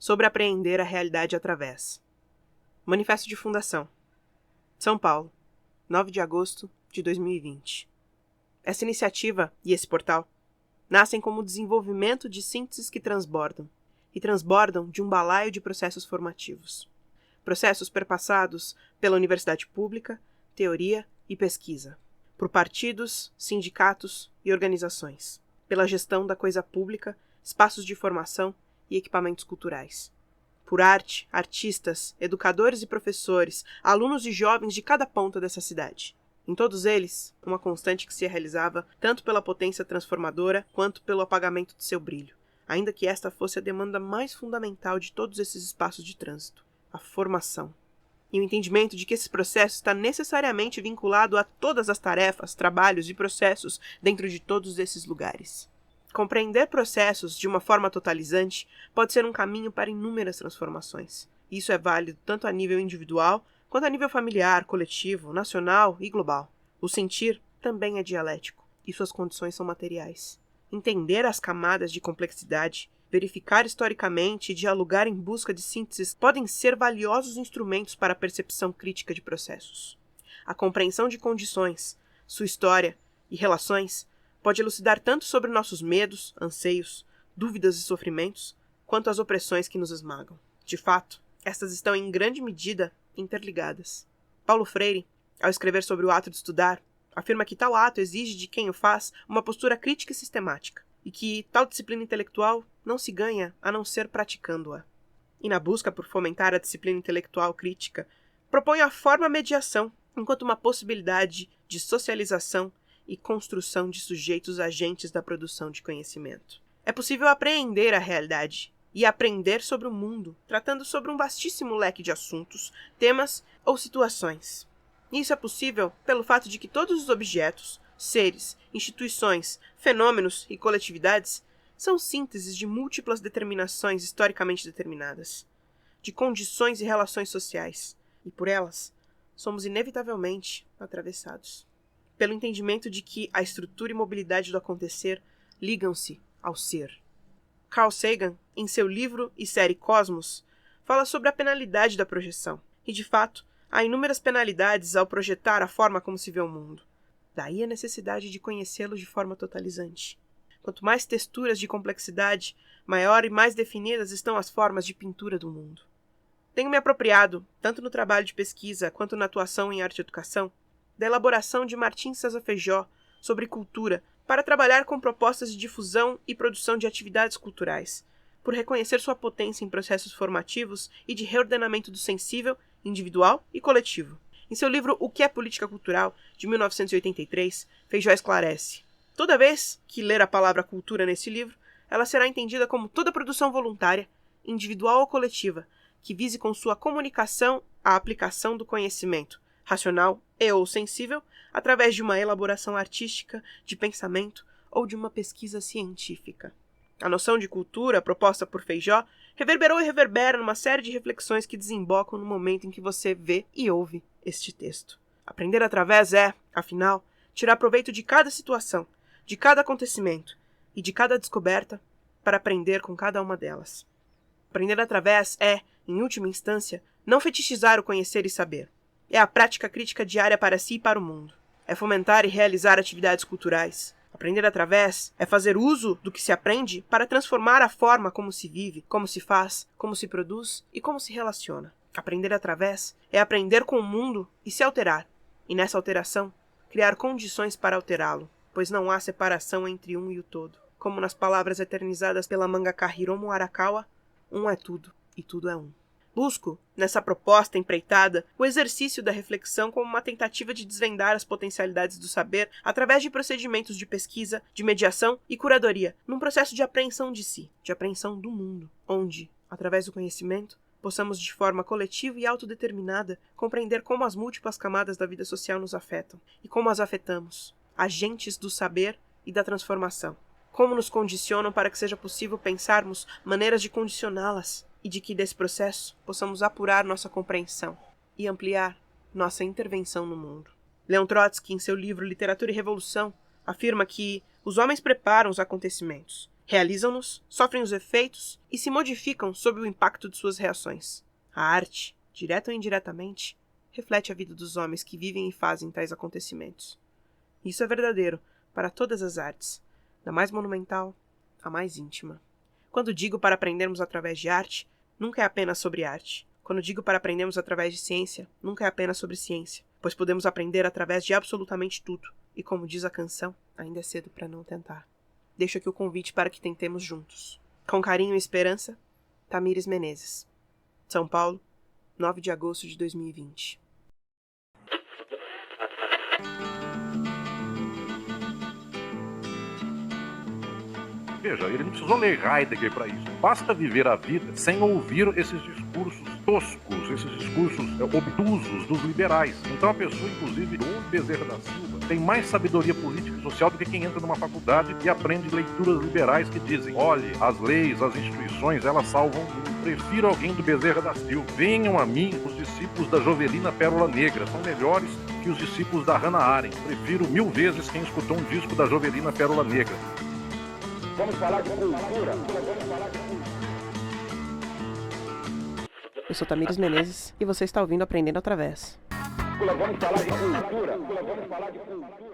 sobre apreender a realidade através. Manifesto de Fundação. São Paulo, 9 de agosto de 2020. Essa iniciativa e esse portal nascem como desenvolvimento de sínteses que transbordam, e transbordam de um balaio de processos formativos. Processos perpassados pela universidade pública, teoria e pesquisa, por partidos, sindicatos e organizações, pela gestão da coisa pública, espaços de formação e equipamentos culturais. Por arte, artistas, educadores e professores, alunos e jovens de cada ponta dessa cidade. Em todos eles, uma constante que se realizava tanto pela potência transformadora quanto pelo apagamento de seu brilho, ainda que esta fosse a demanda mais fundamental de todos esses espaços de trânsito, a formação. E o entendimento de que esse processo está necessariamente vinculado a todas as tarefas, trabalhos e processos dentro de todos esses lugares. Compreender processos de uma forma totalizante pode ser um caminho para inúmeras transformações. Isso é válido tanto a nível individual, quanto a nível familiar, coletivo, nacional e global. O sentir também é dialético, e suas condições são materiais. Entender as camadas de complexidade, verificar historicamente e dialogar em busca de sínteses podem ser valiosos instrumentos para a percepção crítica de processos. A compreensão de condições, sua história e relações pode elucidar tanto sobre nossos medos, anseios, dúvidas e sofrimentos, quanto as opressões que nos esmagam. De fato, estas estão em grande medida interligadas. Paulo Freire, ao escrever sobre o ato de estudar, afirma que tal ato exige de quem o faz uma postura crítica e sistemática, e que tal disciplina intelectual não se ganha a não ser praticando-a. E na busca por fomentar a disciplina intelectual crítica, propõe a forma mediação, enquanto uma possibilidade de socialização e construção de sujeitos agentes da produção de conhecimento. É possível apreender a realidade e aprender sobre o mundo, tratando sobre um vastíssimo leque de assuntos, temas ou situações. Isso é possível pelo fato de que todos os objetos, seres, instituições, fenômenos e coletividades são sínteses de múltiplas determinações historicamente determinadas, de condições e relações sociais, e por elas somos inevitavelmente atravessados. Pelo entendimento de que a estrutura e mobilidade do acontecer ligam-se ao ser. Carl Sagan, em seu livro e série Cosmos, fala sobre a penalidade da projeção, e de fato, há inúmeras penalidades ao projetar a forma como se vê o mundo. Daí a necessidade de conhecê-lo de forma totalizante. Quanto mais texturas de complexidade, maior e mais definidas estão as formas de pintura do mundo. Tenho me apropriado, tanto no trabalho de pesquisa quanto na atuação em arte e educação, da elaboração de Martim César Feijó sobre cultura para trabalhar com propostas de difusão e produção de atividades culturais, por reconhecer sua potência em processos formativos e de reordenamento do sensível, individual e coletivo. Em seu livro O que é Política Cultural, de 1983, Feijó esclarece: toda vez que ler a palavra cultura nesse livro, ela será entendida como toda produção voluntária, individual ou coletiva, que vise com sua comunicação a aplicação do conhecimento, racional e ou sensível, através de uma elaboração artística, de pensamento ou de uma pesquisa científica. A noção de cultura, proposta por Feijó, reverberou e reverbera numa série de reflexões que desembocam no momento em que você vê e ouve este texto. Aprender através é, afinal, tirar proveito de cada situação, de cada acontecimento e de cada descoberta para aprender com cada uma delas. Aprender através é, em última instância, não fetichizar o conhecer e saber. É a prática crítica diária para si e para o mundo. É fomentar e realizar atividades culturais. Aprender através é fazer uso do que se aprende para transformar a forma como se vive, como se faz, como se produz e como se relaciona. Aprender através é aprender com o mundo e se alterar, e nessa alteração, criar condições para alterá-lo, pois não há separação entre um e o todo. Como nas palavras eternizadas pela mangaka Hiromu Arakawa, um é tudo e tudo é um. Busco, nessa proposta empreitada, o exercício da reflexão como uma tentativa de desvendar as potencialidades do saber através de procedimentos de pesquisa, de mediação e curadoria, num processo de apreensão de si, de apreensão do mundo, onde, através do conhecimento, possamos de forma coletiva e autodeterminada compreender como as múltiplas camadas da vida social nos afetam e como as afetamos, agentes do saber e da transformação. Como nos condicionam para que seja possível pensarmos maneiras de condicioná-las, e de que desse processo possamos apurar nossa compreensão e ampliar nossa intervenção no mundo. Leon Trotsky, em seu livro Literatura e Revolução, afirma que os homens preparam os acontecimentos Realizam-nos, sofrem os efeitos e se modificam sob o impacto de suas reações. A arte, direta ou indiretamente, reflete a vida dos homens que vivem e fazem tais acontecimentos. Isso é verdadeiro para todas as artes, da mais monumental à mais íntima. Quando digo para aprendermos através de arte, nunca é apenas sobre arte. Quando digo para aprendermos através de ciência, nunca é apenas sobre ciência, pois podemos aprender através de absolutamente tudo, e como diz a canção, ainda é cedo para não tentar. Deixo aqui o convite para que tentemos juntos. Com carinho e esperança, Tamires Menezes. São Paulo, 9 de agosto de 2020. Veja, ele não precisou ler Heidegger para isso. Basta viver a vida sem ouvir esses discursos toscos, esses discursos obtusos dos liberais. Então a pessoa, inclusive, o Bezerra da Silva, tem mais sabedoria política e social do que quem entra numa faculdade e aprende leituras liberais que dizem: olhe, as leis, as instituições, elas salvam o mundo. Prefiro alguém do Bezerra da Silva. Venham a mim os discípulos da Jovelina Pérola Negra. São melhores que os discípulos da Hannah Arendt. Prefiro 1000 vezes quem escutou um disco da Jovelina Pérola Negra. Vamos falar de cultura. Eu sou Tamires Menezes e você está ouvindo Aprendendo Através. Vamos falar de cultura.